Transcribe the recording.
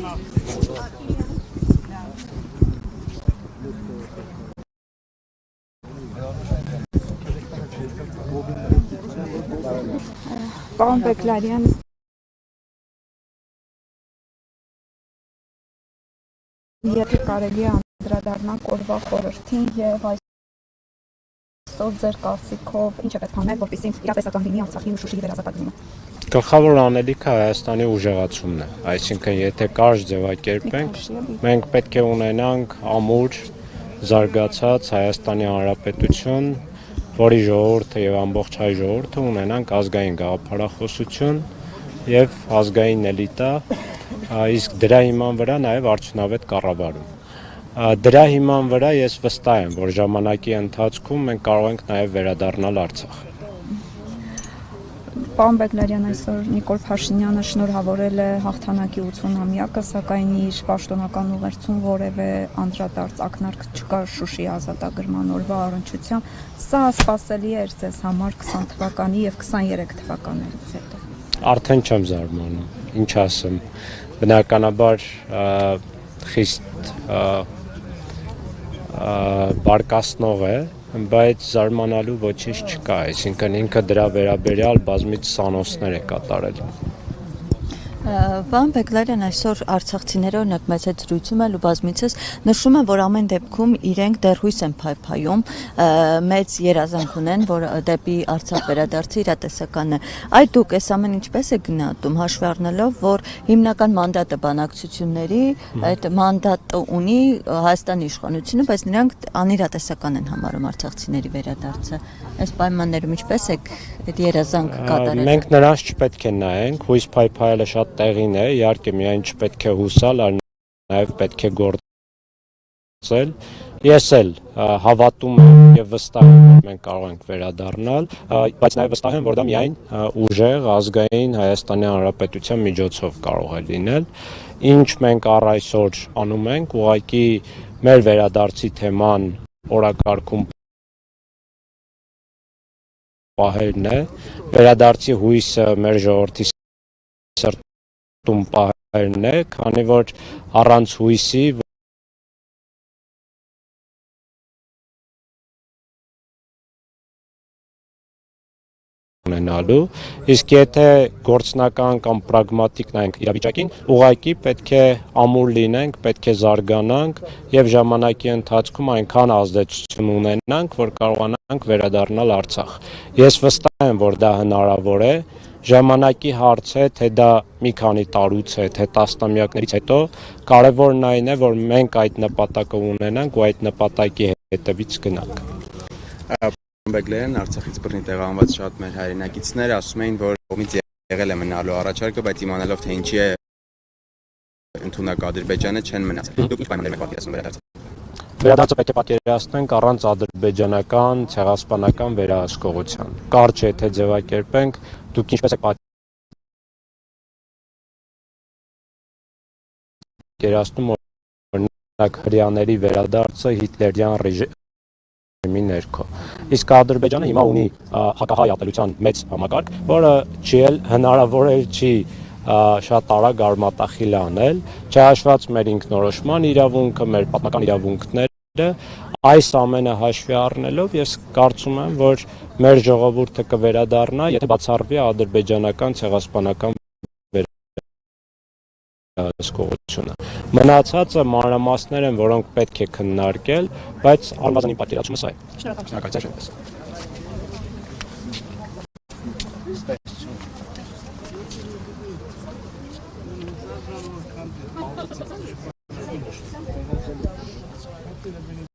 Պարոն Բեկլարյան, եթե կարելի է անդրադառնալ օրվա խորհրդին եւ այսօր ձեր կարծիքով ինչ է պետք անել, որպեսզի իրատեսական լինի Արցախի ու Շուշիի վերազատագրումը։ Գլխավոր անելիքը Հայաստանի ուժեղացումն է, այսինքն եթե կարճ ձևակերպենք, մենք պետք է ունենանք ամուր, զարգացած Հայաստանի Հանրապետություն, որի ժողովուրդը եւ ամբողջ հայ ժողովուրդը ունենանք ազգային գաղափարախոսություն եւ ազգային էլիտա, իսկ դրա հիման վրա նաեւ արդյունավետ կառավարում։ Դրա հիման վրա ես վստահ եմ, որ ժամանակի ընթացքում մենք կարող ենք նաեւ վերադառնալ Արցախ։ Պարոն Բեկլարյան, այսօր Նիկոլ Փաշինյանը շնորհավորել է հաղթանակի 80-ամյակը, սակայն իր պաշտոնական ուղերձում որևէ անդրադարձ ակնարկ չկա Շուշիի ազատագրման օրվա առնչությամբ։ Սա սպասելի էր ձեզ համար 20 թվականի եւ 23 թվականներից հետո։ Արդեն չեմ զարմանում, ինչ ասեմ, բնականաբար խիստ բարկասնող է, բայց զարմանալու ոչինչ չկա, այսինքն ինքը դրա վերաբերյալ բազմից սանոցներ է կատարել։ Պարոն Բեկլարյան, այսօր արցախցիները օրինակ մեծ հետ զրույցում էլ ու բազմիցս նշում են, որ ամեն դեպքում իրենք դեռ հույս են փայփայում, մեծ երազանք ունեն, որ դեպի Արցախ վերադարձի իրատեսականն է։ Այդ դուք այս ամեն ինչպես է գնահատում, հաշվի առնելով, որ հիմնական մանդատը բանակցությունների, այդ մանդատը ունի Հայաստանի իշխանությունը, բայց նրանք անիրատեսական են համարում արցախցիների վերադարձը։ Այս պայմաններում ինչպես է այդ երազանքը կատարել։ Մենք նրանց չպետք է նայենք, հույս փայփայելը շատ տեղին է, իհարկե միայն չպետք է հուսալ, այլ նաև պետք է գործել։ Ես էլ հավատում եմ եւ վստահ եմ, որ մենք կարող ենք վերադառնալ, բայց նաև վստահ եմ, որ դա միայն ուժեղ ազգային Հայաստանի Հանրապետության միջոցով կարող է լինել։ Ինչ մենք առ այսօր անում ենք, ուղղակի մեր վերադարձի թեման օրակարգում պահելն է, վերադարձի հույսը մեր ժողովրդի սրտում պահելն է, քանի որ առանց հույսի ունենալու, իսկ եթե գործնական կամ պրագմատիկ նայենք իրավիճակին, ուղղակի պետք է ամուր լինենք, պետք է զարգանանք եւ ժամանակի ընթացքում այնքան ազդեցություն ունենանք, որ կարողանանք վերադառնալ Արցախ։ Ես վստահ եմ, որ դա հնարավոր է, ժամանակի հարց է, թե դա մի քանի տարուց է, թե տասնամյակներից հետո, կարևորն այն է, որ մենք այդ նպատակը ունենանք ու այդ նպատակի հետևից գնանք։ Բեկլարյան, Արցախից բռնի տեղահանված շատ մեր հայրենակիցներ ասում էին, որ կողմից եղել է մնալու առաջարկը, բայց իմանալով թե ինչի է ընդունակ Ադրբեջանը չեն մնացել։ Դուք ինչ պայմաններ եք պատկերացնում վերադարձը։ Վերադարձը պետք է պատկերացնենք առանց ադրբեջանական ցեղասպանական վերահսկողության։ Կարճ եթե ձևակերպենք, դուք ինչպես եք պատկերացնում օրինակ հրեաների վերադարձը հիտլերյան ռեժիմի ներքո։ Իսկ Ադրբեջանը հիմա ունի հակահայ ատելության մեծ համակարգ, որը հնարավոր չի շատ արագ արմատախիլ անել, չհաշված մեր ինքնորոշման իրավունքը, մեր պատմական իրավունքները, այս ամենը հաշվի առնելով ես կարծում եմ, որ մեր ժողովուրդը կվերադառնա, եթե բացառվի ադրբեջանական ցեղասպանական վերահսկողությունը։ Մնացածը մանրամասներ են, որոնք պետք է քննարկել, բայց առնվազն իմ պատկերացումս այ։ Շնորհակալություն։